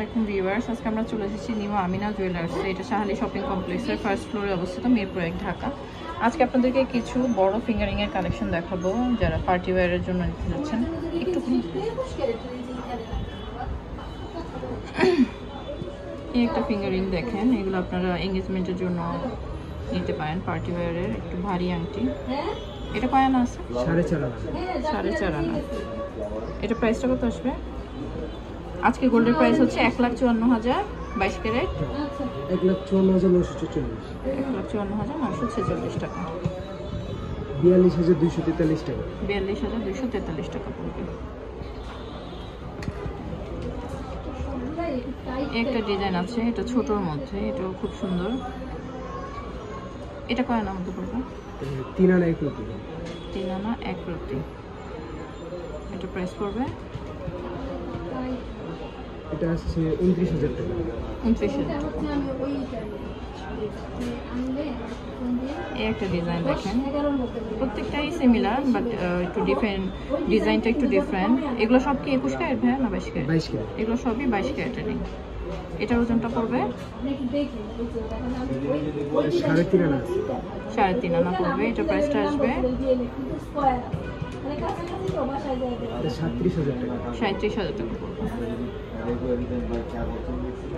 আলাইকুম ভিউয়ার্স, আজকে আমরা চলে এসেছি নিউ আমিনা জুয়েলার্স। এটা শাহালি শপিং কমপ্লেক্সের ফার্স্ট ফ্লোরে অবস্থিত, মিরপুর 1, ঢাকা। আজকে আপনাদেরকে কিছু বড় ফিঙ্গারিং এর কালেকশন দেখাবো যারা পার্টি ওয়্যারের জন্য নিতে যাচ্ছেন। একটু এই একটা ফিঙ্গারিং দেখেন, এগুলো আপনারা এঙ্গেজমেন্টের জন্য নিতে পারেন। পার্টি ওয়্যারের একটু ভারী আংটি। এটা কয় আনা আছে? 4.5 আনা। এটা প্রাইসটা কত আসবে? আজকে গোল্ডের প্রাইস হচ্ছে 1,54,000, 22 ক্যারেট 1,54,946, 1,54,946 টাকা, 42,243 টাকা, 42,243 টাকা পড়বে। একটা ডিজাইন আছে, এটা ছোটর মধ্যে, এটাও খুব সুন্দর। এটা কয় আনার মধ্যে পড়বে? 3 আনা 1 রতি। 3 আনা 1 রতি। এটা প্রাইস পড়বে, এটা আসছে 29,000 টাকা। 29,000 টাকা। এই একটা ডিজাইন দেখেন, প্রত্যেকটাই সিমিলার বাট একটু ডিফারেন্ট, ডিজাইনটা একটু ডিফারেন্ট। এগুলো সব কি 21 ক্যারেট ভাই না 22 ক্যারেট? 22 ক্যারেট। এগুলো সবই 22 ক্যারেটের। এটার ওজনটা পড়বে 3.5 আনা। 3.5 আনা পড়বে। এটা প্রাইসটা আসবে 37,000 টাকা। 37,000 টাকা পড়বে।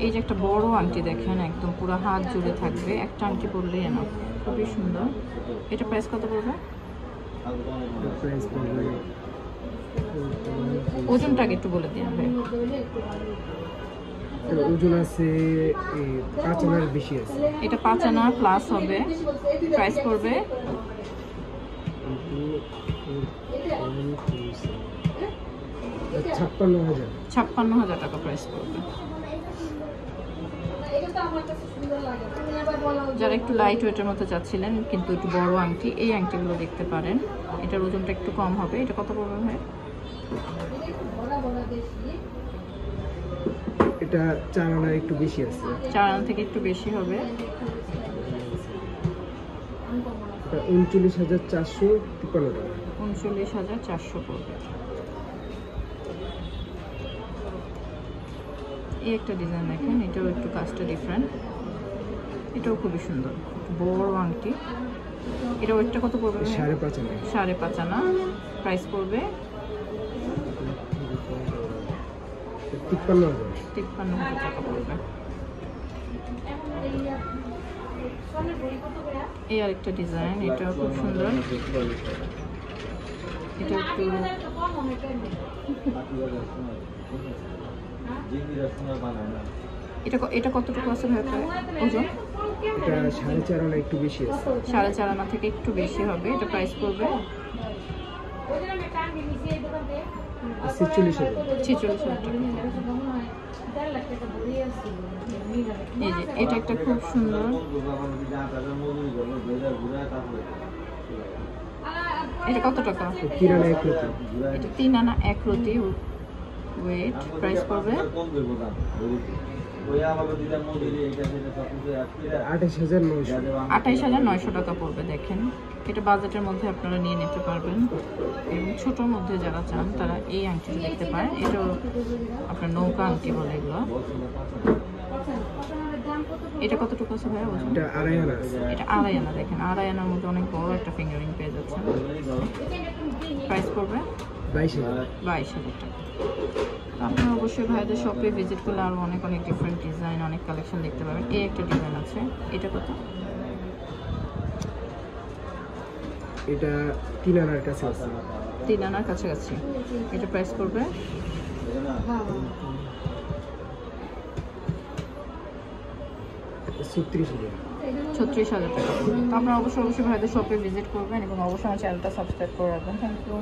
এই যে একটা বড় আংটি দেখেন, একদম পুরো হাত জুড়ে থাকবে, একটা আংটি পরলেই না, খুবই সুন্দর। এটা প্রাইস কত পড়বে? প্রাইস পড়বে, ওজনটাকে একটু বলে দিন ভাই। ওজন আছে 5 আনার বেশি আছে। এটা 5 আনা প্লাস হবে। প্রাইস পড়বে 56,000 টাকা প্রাইস পড়বে। যারা একটু লাইট ওয়েটের মতো চাচ্ছিলেন কিন্তু একটু বড় আংটি, এই আংটিগুলো দেখতে পারেন। এটার ওজনটা একটু কম হবে। এটা কত পড়বে ভাই? এটা 4 আনার একটু বেশি আছে। 4 আনা থেকে একটু বেশি হবে। এটা 39,453 টাকা। 39,400 পড়বে। এই একটা ডিজাইন দেখেন, এটাও একটু কাজটা ডিফারেন্ট, এটাও খুবই সুন্দর, বড় আংটি। এটা ওয়েটটা কত পড়বে? 5.5 আনা। 5.5 আনা। প্রাইস পড়বে 53,000 টাকা পড়বে। এই আরেকটা ডিজাইন, এটাও খুব সুন্দর। এটা একটু এটা কতটুকু আছে ভাই ওজন? এটা 4.5 আনা একটু বেশি আছে। 4.5 আনা থেকে একটু বেশি হবে। এটা প্রাইস পড়বে 46,000 টাকা। এই যে এটা একটা খুব সুন্দর, এটা কত টাকা? 3 আনা 1 রতি। এটা 3 আনা 1 রতি ওয়েট। প্রাইস পড়বে 28,900 টাকা পড়বে। দেখেন, এটা বাজেটের মধ্যে আপনারা নিয়ে নিতে পারবেন, এবং ছোটোর মধ্যে যারা চান তারা এই আংটিটা দেখতে পারেন। এটাও আপনার নৌকা আংটি বলে এগুলো। এটা কতটুকু আছে ভাইয়া? এটা 2.5 আনা। এটা 2.5 আনা। দেখেন, 2.5 আনার মধ্যে অনেক বড় একটা ফিঙ্গারিং পেয়ে যাচ্ছেন। প্রাইস পড়বে 22,000 টাকা। আপনারা অবশ্যই ভাইদের শপে ভিজিট করলে আরও অনেক ডিফারেন্ট ডিজাইন, অনেক কালেকশন দেখতে পাবেন। এই একটা ডিজাইন আছে, এটা কত? এটা 3 আনার কাছে আছে। 3 আনার কাছাকাছি। এটা প্রাইস করবে 36,000 টাকা। তো আপনারা অবশ্যই ভাইদের শপে ভিজিট করবেন এবং অবশ্যই আমার চ্যানেলটা সাবস্ক্রাইব করে রাখবেন। Thank you.